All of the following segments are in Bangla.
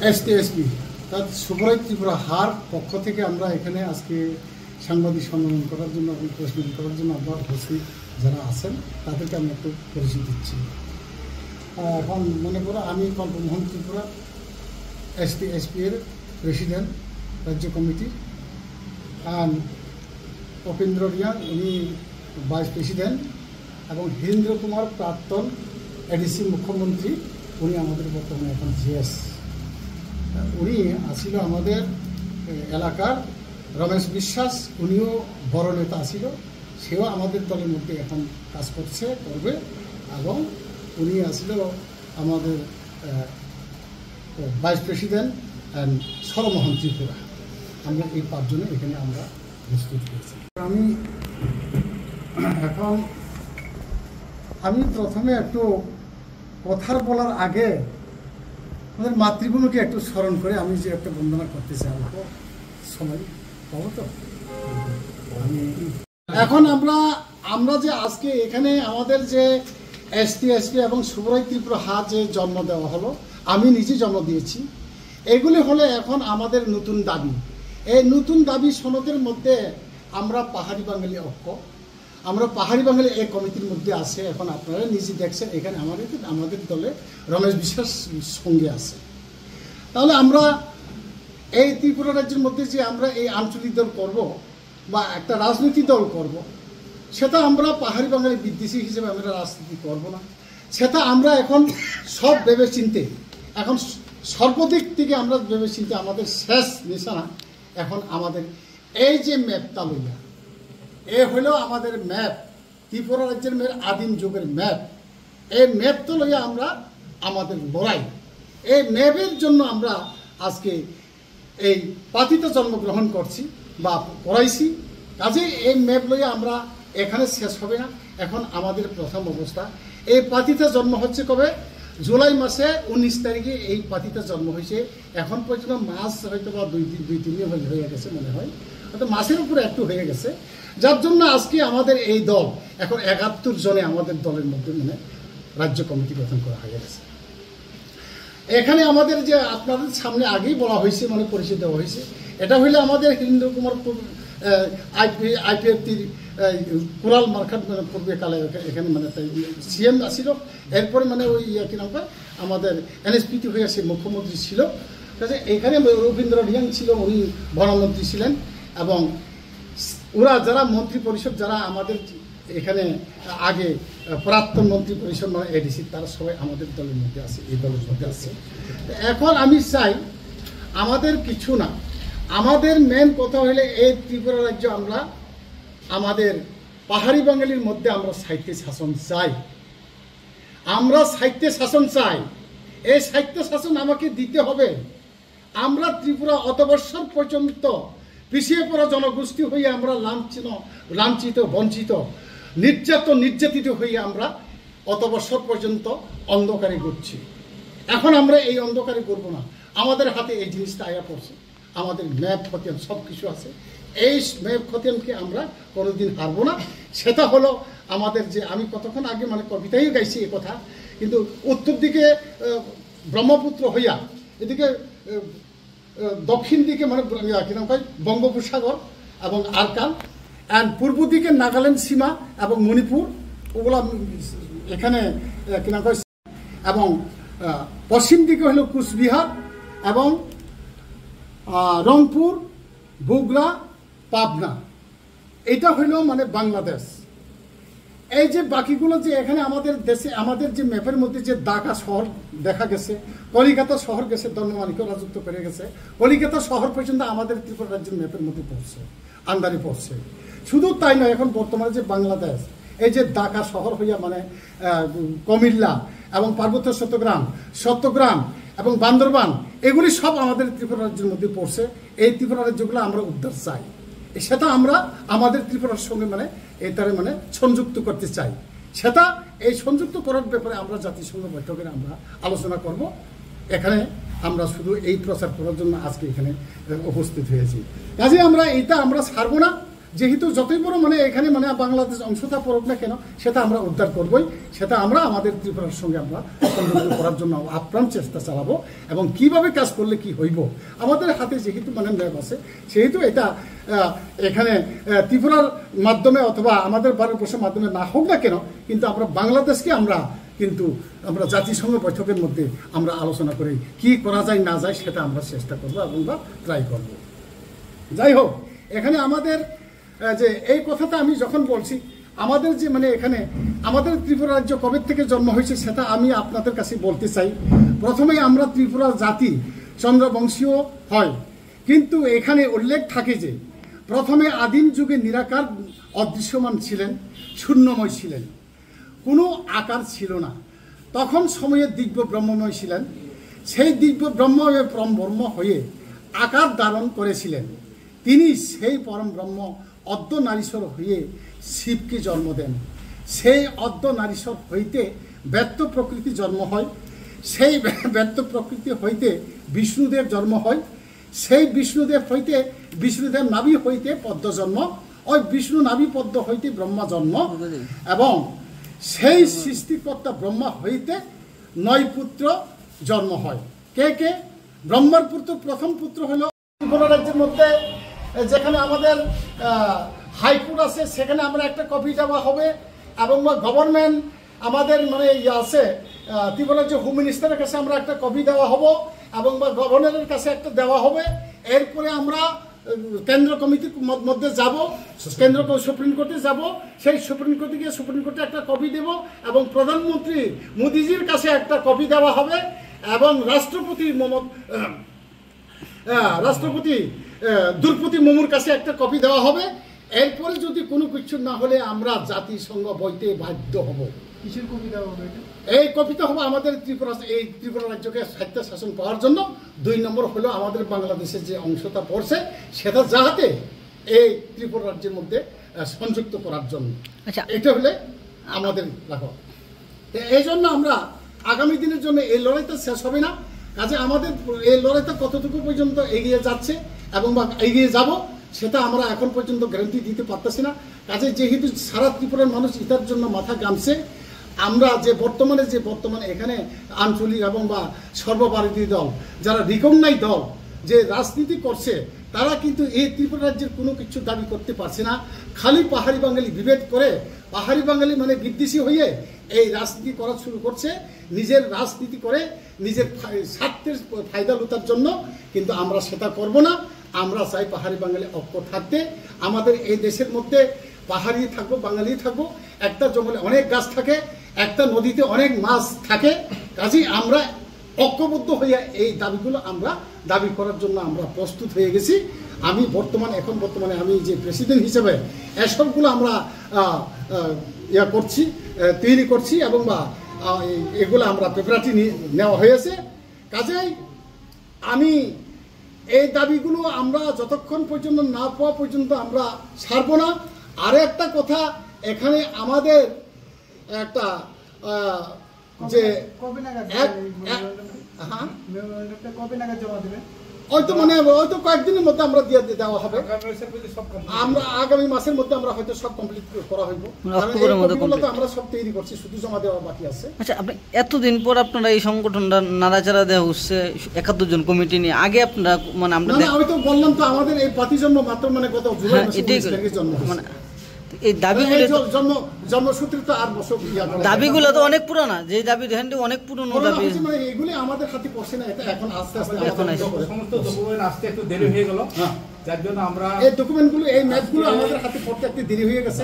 এসটিএসপি তার সুব্রত ত্রিপুরা হার পক্ষ থেকে আমরা এখানে আজকে সাংবাদিক সম্মেলন করার জন্য এবং প্রেস মিট করার জন্য আমরা উপস্থিত যারা আছেন তাদেরকে আমি একটু পরিচয় দিচ্ছি। এখন মনে করো আমি কল্পমোহন ত্রিপুরা এসটিএসপি এর প্রেসিডেন্ট রাজ্য কমিটির, অ্যান্ড অপেন্দ্র রিয়া উনি ভাইস প্রেসিডেন্ট, এবং হীরেন্দ্র কুমার প্রাক্তন এডিসি মুখ্যমন্ত্রী, উনি আমাদের বর্তমানে এখন জিএস। উনি আসিল আমাদের এলাকার রমেশ বিশ্বাস, উনিও বড় নেতা আসিল, সেও আমাদের দলের মধ্যে এখন কাজ করবে, এবং উনি আসিল আমাদের ভাইস প্রেসিডেন্ট অ্যান্ড সরমোহন ত্রিপুরা। আমরা এই পাঁচজনে এখানে আমরা প্রস্তুত করছি। আমি প্রথমে একটু কথার বলার আগে আমাদের মাতৃভূমিকে একটু স্মরণ করে আমি যে একটা বন্দনা করতে চাই, অল্প সময় পাবো তো। এখন আমরা যে আজকে এখানে আমাদের যে এসটিএসপি এবং সুব্রত ত্রিপুরা হার যে জন্ম দেওয়া হলো, আমি নিজে জন্ম দিয়েছি, এগুলি হলে এখন আমাদের নতুন দাবি। এই নতুন দাবি সনদের মধ্যে আমরা পাহাড়ি বাঙালি ঐক্য, আমরা পাহাড়ি বাঙালি এই কমিটির মধ্যে আছে। এখন আপনারা নিজে দেখছেন এখানে আমাদের দলে রমেশ বিশ্বাস সঙ্গে আছে। তাহলে আমরা এই ত্রিপুরা রাজ্যের মধ্যে যে আমরা এই আঞ্চলিক দল করব বা একটা রাজনীতি দল করব, সেটা আমরা পাহাড়ি বাঙালি বিদ্বেষী হিসেবে আমরা রাজনীতি করব না। সেটা আমরা এখন সব ভেবে চিনতে, এখন সর্বদিক থেকে আমরা ভেবে চিনতে আমাদের শেষ নিশানা এখন আমাদের এই যে ম্যাপটা লইয়া, এ হলো আমাদের ম্যাপ, ত্রিপুরা রাজ্যের মেয়ের আদিম যুগের ম্যাপ। এই ম্যাপটা লইয়া আমরা আমাদের লড়াই, এই ম্যাপের জন্য আমরা আজকে এই পাতিতে জন্মগ্রহণ করছি বা করাইছি। কাজে এই ম্যাপ লইয়া আমরা এখানে শেষ হবে না। এখন আমাদের প্রথম অবস্থা, এই পাতিতে জন্ম হচ্ছে কবে? জুলাই মাসে 19 তারিখে এই পাতিতে জন্ম হয়েছে। এখন পর্যন্ত মাস হয়তো বা 2-3 দিন হয়ে গেছে মনে হয়, হয়তো মাসের উপরে একটু হয়ে গেছে, যার জন্য আজকে আমাদের এই দল এখন 71 জনে আমাদের দলের মধ্যে মানে রাজ্য কমিটি গঠন করা হয়ে গেছে। এখানে আমাদের যে আপনাদের সামনে আগেই বলা হয়েছে, মানে পরিচয় দেওয়া হয়েছে, এটা হইলে আমাদের হীরেন্দ্র কুমার আইপিএফটির কুরাল মার্কাট মানে পূর্বেকালে এখানে মানে সিএম আসছিল, এরপরে মানে ওই কি নাম হয় আমাদের এনএসপিটি হয়ে আসে মুখ্যমন্ত্রী ছিল। কাজে এখানে রবীন্দ্র রিয়াং ছিল, উনি বনমন্ত্রী ছিলেন, এবং ওরা যারা মন্ত্রী পরিষদ যারা আমাদের এখানে আগে প্রাক্তন মন্ত্রী পরিষদ মানে এডিসি, তারা সবাই আমাদের দলের মধ্যে আছে, এই দলের মধ্যে আছে। এখন আমি চাই আমাদের কিছু না, আমাদের মেন কথা হইলে এই ত্রিপুরা রাজ্য আমরা আমাদের পাহাড়ি বাঙালির মধ্যে আমরা সাহিত্য শাসন চাই, আমরা সাহিত্য শাসন চাই। এই সাহিত্য শাসন আমাকে দিতে হবে। আমরা ত্রিপুরা অত বৎসর পর্যন্ত পিছিয়ে পড়া জনগোষ্ঠী হয়ে আমরা লাঞ্ছিত বঞ্চিত নির্যাতিত হয়ে আমরা অত বছর পর্যন্ত অন্ধকারে ঘুরছি। এখন আমরা এই অন্ধকারে ঘুরবো না, আমাদের হাতে এই জিনিসটা আয়া পড়ছে, আমাদের ম্যাপ খতিয়ান সব কিছু আছে। এই ম্যাপ খতিয়ানকে আমরা কোনোদিন হারবো না। সেটা হলো আমাদের যে আমি কতক্ষণ আগে মানে কবিতাই গাইছি এ কথা, কিন্তু উত্তর দিকে ব্রহ্মপুত্র হইয়া এদিকে দক্ষিণ দিকে মানে কি নাম হয় বঙ্গোপসাগর এবং আরকান, অ্যান্ড পূর্ব দিকে নাগাল্যান্ড সীমা এবং মণিপুর, ওগুলা এখানে কি নাম হয়, এবং পশ্চিম দিকে হলো কুচবিহার এবং রংপুর, বগুড়া, পাবনা, এটা হইল মানে বাংলাদেশ। এই যে বাকিগুলো যে এখানে আমাদের দেশে আমাদের যে ম্যাপের মধ্যে যে ঢাকা শহর দেখা গেছে, কলিকাতা শহর গেছে, ধর্মমানিক্য রাজত্ব করে গেছে, কলিকাতা শহর পর্যন্ত আমাদের ত্রিপুরা রাজ্যের ম্যাপের মধ্যে পড়ছে, আন্দারে পড়ছে। শুধু তাই নয়, এখন বর্তমানে যে বাংলাদেশ এই যে ঢাকা শহর হইয়া মানে কুমিল্লা এবং পার্বত্য চট্টগ্রাম এবং বান্দরবান, এগুলি সব আমাদের ত্রিপুরা রাজ্যের মধ্যে পড়ছে। এই ত্রিপুরা রাজ্যগুলো আমরা উদ্ধার চাই, সেটা আমরা আমাদের ত্রিপুরার সঙ্গে মানে এটারে মানে সংযুক্ত করতে চাই। সেটা এই সংযুক্ত করার ব্যাপারে আমরা জাতিসংঘ বৈঠকে আমরা আলোচনা করব। এখানে আমরা শুধু এই প্রচার করার জন্য আজকে এখানে উপস্থিত হয়েছি। কাজে আমরা এইটা আমরা ছাড়বো না। যেহেতু যতই বড় মানে এখানে মানে বাংলাদেশ অংশটা পড়ুক না কেন, সেটা আমরা উদ্ধার করবই। সেটা আমরা আমাদের ত্রিপুরার সঙ্গে আমরা সংযোগ করার জন্য আপ্রাণ চেষ্টা চালাবো, এবং কিভাবে কাজ করলে কি হইব আমাদের হাতে যেহেতু মানে ম্যাপ আছে, সেহেতু এটা এখানে ত্রিপুরার মাধ্যমে অথবা আমাদের ভারতবর্ষের মাধ্যমে না হোক না কেন, কিন্তু আমরা বাংলাদেশকে আমরা জাতিসংঘ বৈঠকের মধ্যে আমরা আলোচনা করে কি করা যায় না যায় সেটা আমরা চেষ্টা করবো এবং বা ট্রাই করব। যাই হোক, এখানে আমাদের যে এই কথাটা আমি যখন বলছি, আমাদের যে মানে এখানে আমাদের ত্রিপুরা রাজ্য কবে থেকে জন্ম হয়েছে সেটা আমি আপনাদের কাছে বলতে চাই। প্রথমেই আমরা ত্রিপুরা জাতি চন্দ্রবংশীয় হয়, কিন্তু এখানে উল্লেখ থাকে যে প্রথমে আদিম যুগে নিরাকার অদৃশ্যমান ছিলেন, শূন্যময় ছিলেন, কোনো আকার ছিল না। তখন সময়ে দিব্য ব্রহ্মময় ছিলেন, সেই দিব্য ব্রহ্ম হয়ে আকার ধারণ করেছিলেন। তিনি সেই পরম ব্রহ্ম অর্ধ নারীশ্বর হয়ে শিবকে জন্ম দেন। সেই অর্ধ নারীশ্বর হইতে ব্যক্ত প্রকৃতি জন্ম হয়, সেই ব্যক্ত প্রকৃতি হইতে বিষ্ণুদেব জন্ম হয়, সেই বিষ্ণুদেব হইতে বিষ্ণুদেব নাভি হইতে পদ্ম জন্ম, ওই বিষ্ণু নাভি পদ্ম হইতে ব্রহ্মা জন্ম, এবং সেই সৃষ্টিকর্তা ব্রহ্মা হইতে 9 পুত্র জন্ম হয়। কে কে? ব্রহ্মার পুত্র প্রথম পুত্র হলো ত্রিপুরা রাজ্যের মধ্যে যেখানে আমাদের হাইকোর্ট আছে, সেখানে আমরা একটা কপি দেওয়া হবে, এবং গভর্নমেন্ট আমাদের মানে আছে ত্রিপুরা রাজ্য হোম মিনিস্টারের কাছে আমরা একটা কপি দেওয়া হবো, এবং গভর্নরের কাছে একটা দেওয়া হবে। এরপরে আমরা কেন্দ্র কমিটির মধ্যে যাব, কেন্দ্র সুপ্রিম কোর্টে যাব, সেই সুপ্রিম কোর্টে গিয়ে সুপ্রিম কোর্টে একটা কপি দেব, এবং প্রধানমন্ত্রী মোদিজির কাছে একটা কপি দেওয়া হবে, এবং রাষ্ট্রপতি দ্রৌপদী মুর্মুর কাছে একটা কপি দেওয়া হবে। এরপরে যদি কোনো কিছু না হলে আমরা জাতিসংঘ বইতে বাধ্য হব। কিসের কপি দেওয়া হবে? এই কপিটা হবে আমাদের ত্রিপুরা রাজ্যকে স্বায়ত্ত শাসন পাওয়ার জন্য। 2 নম্বর হলো আমাদের বাংলাদেশের যে অংশটা পড়ছে সেটা যাতে এই ত্রিপুরা রাজ্যের মধ্যে সংযুক্ত করার জন্য। আচ্ছা, এটা হলে আমাদের রাখো। এই জন্য আমরা আগামী দিনের জন্য এই লড়াইটা শেষ হবে না। কাজে আমাদের এই লড়াইটা কতটুকু পর্যন্ত এগিয়ে যাচ্ছে এবং বা এগিয়ে যাব সেটা আমরা এখন পর্যন্ত গ্যারান্টি দিতে পারতেছি না। কাজে যেহেতু সারা ত্রিপুরার মানুষ এটার জন্য মাথা ঘামছে, আমরা যে বর্তমানে এখানে আঞ্চলিক এবং বা সর্বভারতীয় দল যারা রিকগনাইজ দল যে রাজনীতি করছে, তারা কিন্তু এই ত্রিপুরা রাজ্যের কোনো কিছু দাবি করতে পারছে না। খালি পাহাড়ি বাঙালি বিভেদ করে, পাহাড়ি বাঙালি মানে বিদ্বেষী হয়ে এই রাজনীতি করা শুরু করছে, নিজের রাজনীতি করে নিজের স্বার্থের ফায়দা লুটার জন্য। কিন্তু আমরা সেটা করব না। আমরা চাই পাহাড়ি বাঙালি ঐক্য থাকতে। আমাদের এই দেশের মধ্যে পাহাড়ি থাকবো, বাঙালি থাকবো, একটা জঙ্গলে অনেক গাছ থাকে, একটা নদীতে অনেক মাছ থাকে। কাজেই আমরা ঐক্যবদ্ধ হইয়া এই দাবিগুলো আমরা দাবি করার জন্য আমরা প্রস্তুত হয়ে গেছি। আমি বর্তমানে আমি যে প্রেসিডেন্ট হিসেবে এসবগুলো আমরা তৈরি করছি এবং বা এগুলো আমরা পেপারাটি নেওয়া হয়েছে। কাজেই আমি এই দাবিগুলো আমরা যতক্ষণ পর্যন্ত না পাওয়া পর্যন্ত আমরা ছাড়ব না। আরও একটা কথা, এখানে আমাদের একটা যে হয়তো কয়েকদিনের মধ্যে আমরা দিয়ে দেওয়া হবে। আমরা আগামী মাসের মধ্যে আমরা হয়তো সব কমপ্লিট করা হইব। আমরা সব তৈরি করছি, শুধু জমা দেওয়া বাকি আছে। আচ্ছা, আপনি এতদিন পর আপনারা এই সংগঠনটা নাড়াচাড়া দেওয়া হচ্ছে 71 জন কমিটি নিয়ে, আগে আপনারা মানে আমরা আমি তো বললাম তো আমাদের এই পার্টি জন্ম মাত্র মানে গত জুলাই মাসে জন্ম মানে এই দাবিগুলো জন্মসূত্রে তো আর বছর দাবিগুলো তো অনেক পুরানা, যে দাবি দেখেন অনেক পুরনো দাবি, মানে এগুলি আমাদের হাতে পড়ছে না। এটা এখন আস্তে আস্তে সমস্ত ডকুমেন্ট আসতে একটু দেরি হয়ে গেল, যার জন্য আমরা এই ডকুমেন্টগুলো এই ম্যাপগুলো আমাদের হাতে পড়তে একটু দেরি হয়ে গেছে।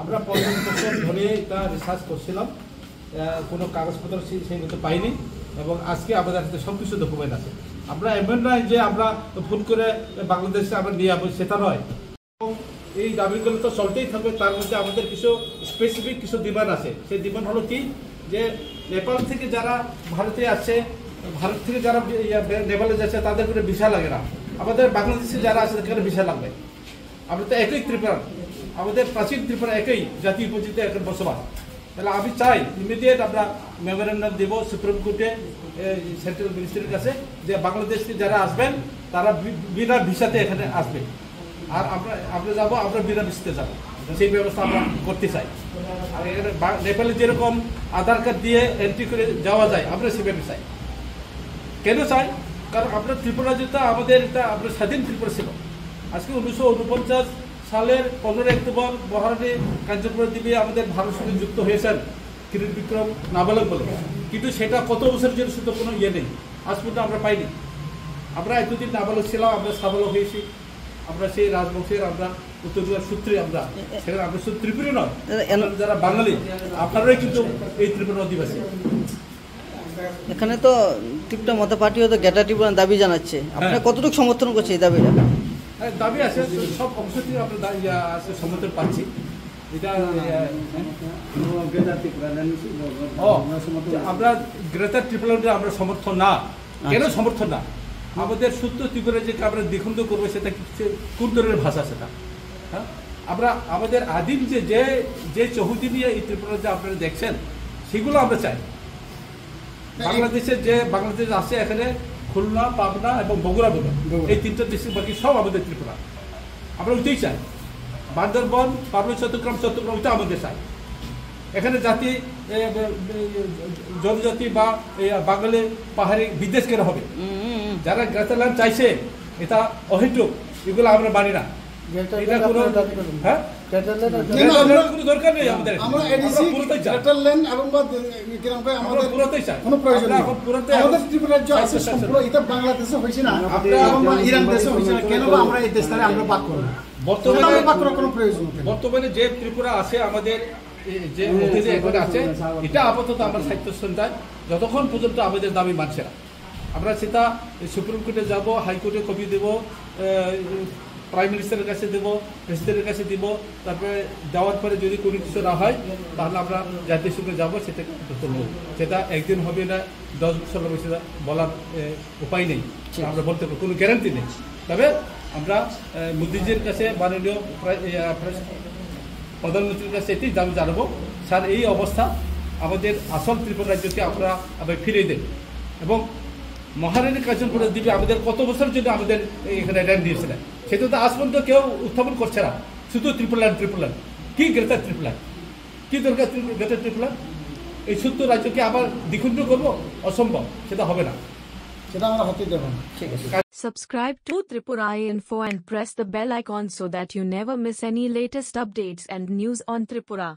আমরা 15 বছর ধরে এটা রিসার্চ করছিলাম, কোনো কাগজপত্র সেই মতো পাইনি, এবং আজকে আমাদের হাতে সব কিছু ডকুমেন্ট আছে। আমরা এমন নয় যে আমরা ভুল করে বাংলাদেশে আমরা নিয়ে আসবো, সেটা নয়। এই দাবিগুলো তো চলতেই থাকবে। তার মধ্যে আমাদের কিছু স্পেসিফিক কিছু ডিমান্ড আছে। সেই ডিমান্ড হলো কি, যে নেপাল থেকে যারা ভারতে আছে, ভারত থেকে যারা নেপালে যাচ্ছে তাদের কোনো ভিসা লাগে না। আমাদের বাংলাদেশে যারা আছে সেখানে ভিসা লাগবে। আমরা তো একই ত্রিপুরা, আমাদের প্রাচীন ত্রিপুরা একই জাতি উপজাতি এখন বসবাস। তাহলে আমি চাই ইমিডিয়েট আমরা মেমোরেন্ডাম দেব সুপ্রিম কোর্টে, সেন্ট্রাল মিনিস্ট্রির কাছে, যে বাংলাদেশে যারা আসবেন তারা বিনা ভিসাতে এখানে আসবে। আর আমরা যাবো, আমরা বিনামিশতে যাবো, সেই ব্যবস্থা আমরা করতে চাই। আর নেপালে যেরকম আধার কার্ড দিয়ে এন্ট্রি করে যাওয়া যায়, আমরা সেভাবে চাই। কেন চাই? কারণ আপনার ত্রিপুরা যেটা আমাদের এটা আপনার স্বাধীন ত্রিপুরা ছিল। আজকে 1949 সালের 15 অক্টোবর মহারানী কাঞ্চনপুরা দেবী আমাদের ভারতের সঙ্গে যুক্ত হয়েছেন কিরিট বিক্রম নাবালক বলে, কিন্তু সেটা কত বছরের জন্য শুধু কোনো ইয়ে নেই, আজ পর্যন্ত আমরা পাইনি। আমরা এতদিন নাবালক ছিলাম, আমরা সাবালক হয়েছি, আমরা সেই রাজবংশের আমরা উত্তরীয় সূত্রে আমরা সেখানে আমরা শুধু ত্রিপুরা নয়, যারা বাঙালি আপনারাই কিন্তু এই ত্রিপুরা অধিবাসী। এখানে তো ত্রিপুরা মতো পার্টিও তো গ্রেটার ত্রিপুরার দাবি জানাচ্ছে, আপনারা কতটুকু সমর্থন করছে এই দাবিটা? দাবি আছে, সব অংশ থেকে আমরা সমর্থন পাচ্ছি। এটা আমরা গ্রেটার ত্রিপুরা আমরা সমর্থন না। কেন সমর্থন না? আমাদের সূত্র ত্রিপুরা যে আমরা দ্বিখণ্ড করবো, সেটা কোন ধরনের ভাষা সেটা? হ্যাঁ, আমরা আমাদের আদিম যে চৌহদি নিয়ে এই ত্রিপুরা যে আপনারা দেখছেন, সেগুলো আমরা চাই। বাংলাদেশ আছে এখানে খুলনা, পাবনা এবং বগুড়া বলে এই 3টা ডিস্ট্রিক্ট, বাকি সব আমাদের ত্রিপুরা। আমরা ওইটাই চাই। বান্দরবন, পাবনা, চট্টগ্রাম ওইটা আমাদের চাই। এখানে জাতি জনজাতি বা বাঙালি পাহাড়ি বিদেশ কেন হবে? যারা গ্রেটারল্যান্ড চাইছে এটা অহেতুক, এগুলো আমরা মানি না। এটা কোনো দরকার নেই আমাদের। আমরা এডিসি গ্রেটারল্যান্ড এবং আমাদের কোনো প্রয়োজন নেই। আমাদের ত্রিপুরা রাজ্য আছে সম্পূর্ণ, এটা বাংলাদেশে হয়েছে না, ইরান দেশে হয়েছে না, কেন বা আমরা এই দেশটারে আমরা বাদ করব? বর্তমানে যে ত্রিপুরা আছে আমাদের যে এখানে আছে, এটা আপাতত আমরা সাহিত্য সন্ধ্যায় যতক্ষণ পর্যন্ত আমাদের দাবি মানছে না, আমরা সেটা সুপ্রিম কোর্টে যাব, হাইকোর্টে কপি দেব, প্রাইম মিনিস্টারের কাছে দেবো, প্রেসিডেন্টের কাছে দিব। তারপরে দেওয়ার পরে যদি কোনো কিছু না হয়, তাহলে আমরা জাতীয় সঙ্গে যাবো, সেটাকে সেটা একদিন হবে না, 10 বছর হবে, সেটা বলার উপায় নেই, আমরা বলতে পারবো, কোনো গ্যারান্টি নেই। তবে আমরা মোদিজির কাছে, মাননীয় প্রধানমন্ত্রীর কাছে এটি দাবি জানাবো, স্যার এই অবস্থা, আমাদের আসল ত্রিপুরা রাজ্যকে আমরা ফিরিয়ে দেন। এবং মহারানী কাঞ্চনপুরা দেবী আমাদের কত বছর জন্য আমাদের এখানে র্যান দিয়েছিলেন, সেটা তো আজ পর্যন্ত কেউ উত্থাপন করছে না। শুধু ত্রিপুরাল্যান্ড কি গ্রেটার ত্রিপুরাল্যান্ড, কি দরকার গ্রেটার ত্রিপুরাল্যান্ড? এই ছোট্ট রাজ্যকে আবার দ্বিখণ্ড করবো, অসম্ভব, সেটা হবে না, সেটা আমরা হতে দেব না। ঠিক আছে। Subscribe to Tripura Info and press the bell icon so that you never miss any latest updates and news on Tripura.